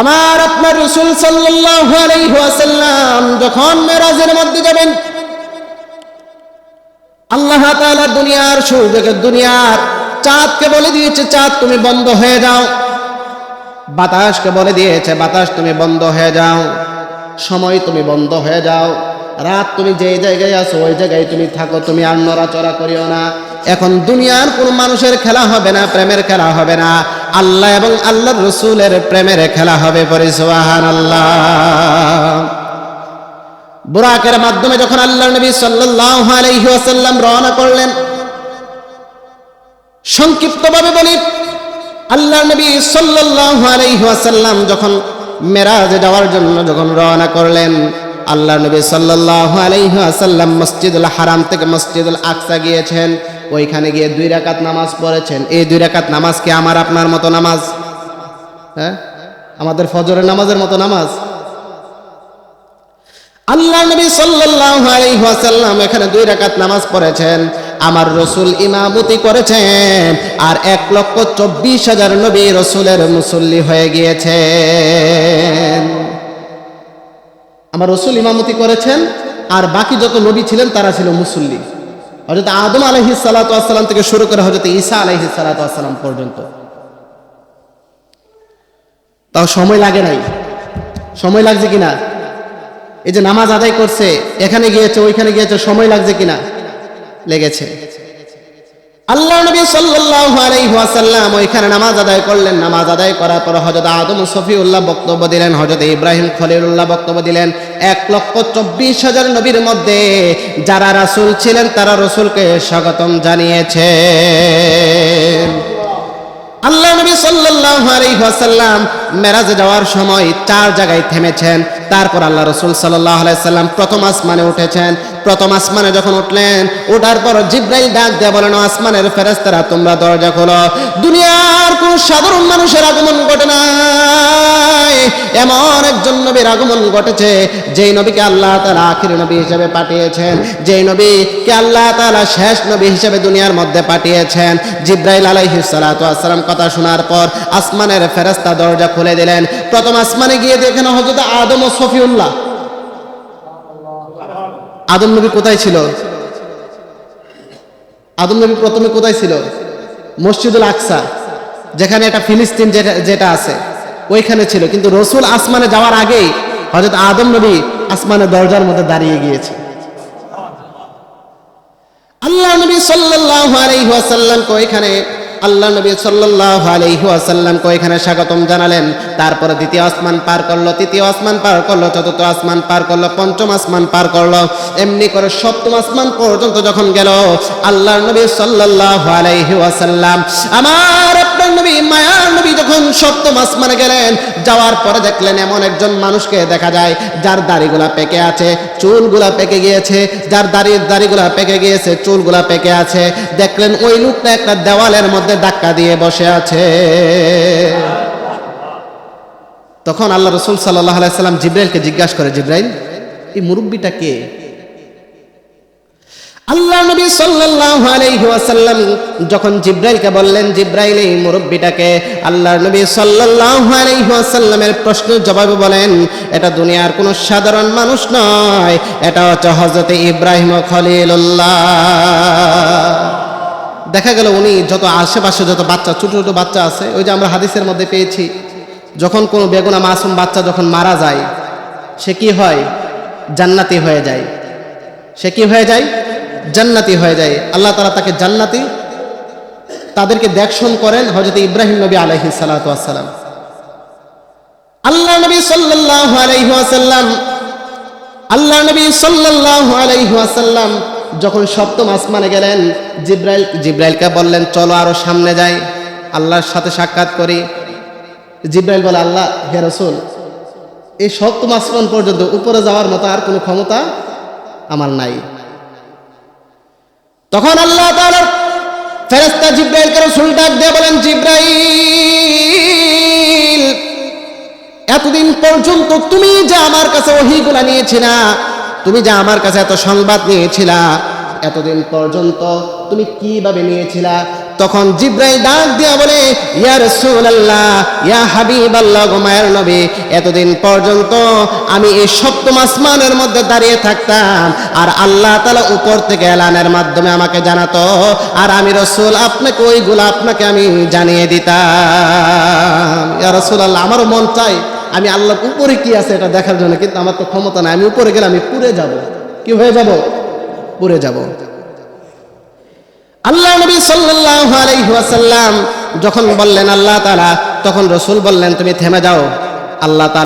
আমার আপনার রাসূল সাল্লাল্লাহু আলাইহি ওয়াসাল্লাম যখন মেরাজের মধ্যে যাবেন, আল্লাহ তাআলা দুনিয়ার সূর্যকে, দুনিয়ার চাঁদকে বলে দিয়েছে, চাঁদ তুমি বন্ধ হয়ে যাও। বাতাসকে বলে দিয়েছে, বাতাস তুমি বন্ধ হয়ে যাও। সময় তুমি বন্ধ হয়ে যাও। রাত তুমি যে জায়গায় আছো ওই জায়গায় তুমি থাকো, তুমি আর নড়াচড়া করিও না। এখন দুনিয়ার কোন মানুষের খেলা হবে না, প্রেমের খেলা হবে না, আল্লাহ এবং আল্লাহর রাসূলের প্রেমের খেলা হবে। পরে সুবহানাল্লাহ। বুরাকের মাধ্যমে যখন আল্লাহর নবী সাল্লাল্লাহু আলাইহি ওয়াসাল্লাম রওনা করলেন, সংক্ষিপ্তভাবে বলি, আল্লাহর নবী সাল্লাল্লাহু আলাইহি ওয়াসাল্লাম যখন মেরাজে যাওয়ার জন্য যখন রওনা করলেন, আল্লাহর নবী সাল্লাল্লাহু আলাইহি ওয়াসাল্লাম মসজিদুল হারাম থেকে মসজিদুল আকসা গিয়েছেন। ওইখানে গিয়ে 2 রাকাত নামাজ পড়েছেন। এই 2 রাকাত নামাজ কি আমার আপনার মতো নামাজ? হ্যাঁ, আমাদের ফজরের নামাজের মতো নামাজ? আল্লাহ নবী সাল্লাল্লাহু আলাইহি ওয়াসাল্লাম এখানে 2 রাকাত নামাজ পড়েছেন। আমার রাসূল ইমামতি করেছেন, আর 1,24,000 নবী রাসূলের মুসল্লি হয়ে গিয়েছেন। আমার রাসূল ইমামতি করেছেন, আর বাকি যত নবী ছিলেন তারা ছিল মুসল্লি। হযরত আদম আলাইহিস সালাতু ওয়াস সালাম থেকে শুরু করে হযরত ঈসা আলাইহিস সালাতু ওয়াস সালাম পর্যন্ত। তাও সময় লাগে নাই? সময় লাগছে কিনা? এই যে নামাজ আদায় করছে, এখানে গিয়েছে ওইখানে গিয়েছে, সময় লাগছে কিনা? লেগেছে। আল্লাহ নবী সাল্লাল্লাহু আলাইহি ওয়াসাল্লাম ওইখানে নামাজ আদায় করলেন। নামাজ আদায় করার পর হযরত আদম সফিউল্লাহ বক্তব্য দিলেন, হযরত ইব্রাহিম খলিলুল্লাহ বক্তব্য দিলেন। 1,24,000 নবীর মধ্যে যারা রাসূল ছিলেন তারা রাসূলকে স্বাগতম জানিয়েছেন। আল্লাহ নবী সাল্লাল্লাহু আলাইহি ওয়াসাল্লাম মেরাজে যাওয়ার সময় 4 জায়গায় থেমেছেন। তারপর আল্লাহ রাসূল সাল্লাল্লাহু আলাইহি সাল্লাম প্রথম আসমানে উঠেছেন। প্রথম আসমানে যখন উঠলেন, ওঠার পর জিবরাইল ডাক দিয়ে বলেন, আসমানের ফেরেশতারা তোমরা দরজা খোলো। দুনিয়ার কোন সাধারণ মানুষের আগমন ঘটে নাই, এমন একজন নবীর আগমন ঘটেছে যেই নবীকে আল্লাহ তাআলা আখির নবী হিসেবে পাঠিয়েছেন, যেই নবীকে আল্লাহ তাআলা শেষ নবী হিসেবে দুনিয়ার মধ্যে পাঠিয়েছেন। জিবরাইল আলাইহিস সালাতু ওয়াস সালাম কথা শোনার পর আসমানের ফেরেশতা দরজা খুলে দিলেন। প্রথম আসমানে গিয়ে দেখেন হযরত আদম ও সফিউল্লাহ। আদম নবী কোথায় ছিল? আদম নবী প্রথমে কোথায় ছিল? মসজিদুল আকসা, যেখানে এটা ফিলিস্তিন যেটা আছে ওইখানে ছিল। কিন্তু রাসূল আসমানে যাওয়ার আগেই হযরত আদম নবী আসমানের দরজার মধ্যে দাঁড়িয়ে গিয়েছে। আল্লাহ নবী সাল্লাল্লাহু আলাইহি ওয়াসাল্লাম কো এখানে আল্লাহ নবী সাল্লাল্লাহু আলাইহি ওয়াসাল্লাম কো এখানে স্বাগতম জানালেন। তারপরে দ্বিতীয় আসমান পার করলো, তৃতীয় আসমান পার করলো, চতুর্থ আসমান পার করলো, পঞ্চম আসমান পার করলো। এমনি করে সপ্তম আসমান পর্যন্ত যখন গেল, আল্লাহ নবী সাল্লাল্লাহু আলাইহি ওয়াসাল্লাম আমার আপনার নবী মায়ার নবী যখন সপ্তম আসমানে গেলেন, যাওয়ার পরে দেখলেন এমন একজন মানুষকে দেখা যায় যার দাড়িগুলা পেকে আছে, চুলগুলা পেকে গিয়েছে। যার দাড়িগুলা পেকে গিয়েছে, চুলগুলা পেকে আছে। দেখলেন ওই লোকটা একটা দেওয়ালের মধ্যে ধাক্কা দিয়ে বসে আছে। তখন আল্লাহ রাসূল সাল্লাল্লাহু আলাইহি সাল্লাম জিবরাইলকে জিজ্ঞাসা করে, জিবরাইল, এই মুরব্বিটা কে? আল্লাহ নবী সাল্লাল্লাহু আলাইহি ওয়াসাল্লাম যখন জিবরাইলকে বললেন, জিবরাইল এই মুরব্বিটাকে, আল্লাহ নবী সাল্লাল্লাহু আলাইহি ওয়াসাল্লামের প্রশ্নের জবাবে বলেন, এটা দুনিয়ার কোনো সাধারণ মানুষ নয়, এটা হচ্ছে হযরত ইব্রাহিম খলিলুল্লাহ। দেখা গেল উনি যত আশেপাশে যত বাচ্চা, ছোট ছোট বাচ্চা আছে, ওই যে আমরা হাদিসের মধ্যে পেয়েছি, যখন কোনো বেগুনা মাসুম বাচ্চা যখন মারা যায়, সে কি হয়? জান্নাতি হয়ে যায়। সে কি হয়ে যায়? জান্নাতি হয়ে যায়। আল্লাহ তাআলা তাকে জান্নাতি, তাদেরকে দেখশন করেন হযরত ইব্রাহিম নবী আলাইহিস সালাতু ওয়াস সালাম। আল্লাহ নবী সাল্লাল্লাহু আলাইহি ওয়াসাল্লাম যখন সপ্তম আসমানে গেলেন, জিবরাইলকে বললেন, চলো আরো সামনে যাই, আল্লাহর সাথে সাক্ষাৎ করি। জিবরাইল বলে, আল্লাহ, হে রাসূল, এই সপ্তম আসমান পর্যন্ত উপরে যাওয়ার মতো আর কোনো ক্ষমতা আমার নাই। তখন আল্লাহ তাআলার ফেরেশতা জিবরাইলকে রাসূল ডাক দিয়ে বলেন, জিবরাইল, এতদিন পর্যন্ত তুমি যে আমার কাছে ওহীগুলা নিয়েছিলা, তুমি যে আমার কাছে এত সংবাদ নিয়েছিলা, এতদিন পর্যন্ত তুমি কিভাবে নিয়েছিলা? তখন জিব্রাইল ডাক দিয়া বলে, ইয়া রাসূলুল্লাহ, ইয়া হাবিবাল্লাহ, গো মায়ের নবী, এতদিন পর্যন্ত আমি এই সপ্তম আসমানের মধ্যে দাঁড়িয়ে থাকতাম, আর আল্লাহ তাআলা উপর থেকে এলানের মাধ্যমে আমাকে জানাতো, আর আমি রাসূল আপনাকে ওইগুলো আপনাকে আমি জানিয়ে দিতাম। ইয়া রাসূলুল্লাহ, আমারও মন চাই আমি আল্লাহর উপরে কি আছে এটা দেখার জন্য, কিন্তু আমার তো ক্ষমতা নাই, আমি উপরে গেলে আমি পুড়ে যাব। কি হয়ে যাব? পুড়ে যাব। আল্লাহ নবী সাল্লাল্লাহু আলাইহি ওয়াসাল্লাম যখন বললেন আল্লাহ তাআলা, তখন রাসূল বললেন তুমি থেমে যাও। আল্লাহ তাআলা